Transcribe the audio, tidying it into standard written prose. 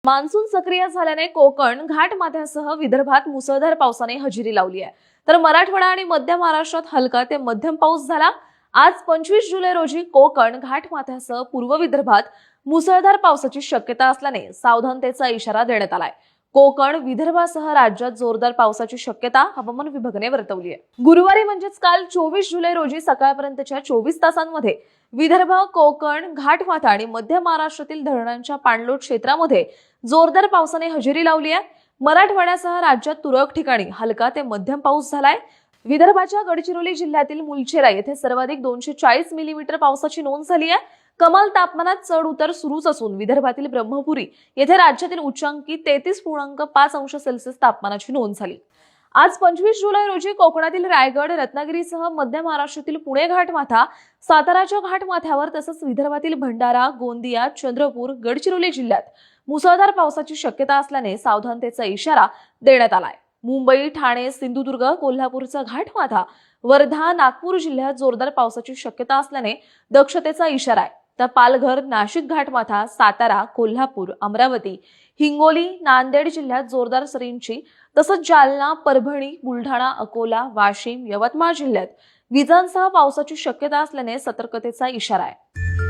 Monsoon सक्रिय झाल्याने कोकण घाटमाथ्यासह विदर्भात मुसळधार पावसाने हजेरी लावली आहे। तर मराठवाडा आणि मध्य महाराष्ट्रात हलका ते मध्यम पाऊस झाला। आज 25 जुलै रोजी कोकण घाटमाथ्यासह पूर्व विदर्भात मुसळधार पावसाची शक्यता असल्याने सावधानतेचा इशारा देण्यात आलाय। कोकण विदर्भासह राज्यात जोरदार पावसाची शक्यता हवामान विभागाने वर्तवली आहे। गुरुवारी म्हणजेच काल 24 जुलै रोजी सकाळपर्यंतच्या 24 तासांमध्ये विदर्भ, कोकण, घाटमाथा आणि मध्य महाराष्ट्रातील धरणांच्या पाणलोट क्षेत्रामध्ये जोरदार पावसाने हजेरी लावली आहे। मराठवाड्यासह राज्यात तुरळक ठिकाणी हलका ते मध्यम पाऊस झालाय। विदर्भाच्या गडचिरोली जिल्ह्यातील मुलचेरा येथे सर्वाधिक 240 मिलीमीटर पावसाची नोंद झाली आहे। कमाल तापमानात चढ उतार सुरूच असून विदर्भातील ब्रह्मपुरी येथे राज्यातील उच्चांकी 33.5 अंश सेल्सिअस तापमानाची नोंद झाली। आज 25 जुलै रोजी कोकणातील रायगड, रत्नागिरीसह मध्य महाराष्ट्रातील पुणे घाटमाथा, साताराच्या घाटमाथ्यावर तसंच विदर्भातील भंडारा, गोंदिया, चंद्रपूर, गडचिरोली जिल्ह्यात मुसळधार पावसाची शक्यता असल्याने सावधानतेचा इशारा देण्यात आलाय। मुंबई, ठाणे, सिंधुदुर्ग, कोल्हापूरचा घाटमाथा, वर्धा, नागपूर जिल्ह्यात जोरदार पावसाची शक्यता असल्याने दक्षतेचा इशारा आहे। तर पालघर, नाशिक घाटमाथा, सातारा, कोल्हापूर, अमरावती, हिंगोली, नांदेड जिल्ह्यात जोरदार सरींची तसंच जालना, परभणी, बुलढाणा, अकोला, वाशिम, यवतमाळ जिल्ह्यात विजांसह पावसाची शक्यता असल्याने सतर्कतेचा इशारा आहे।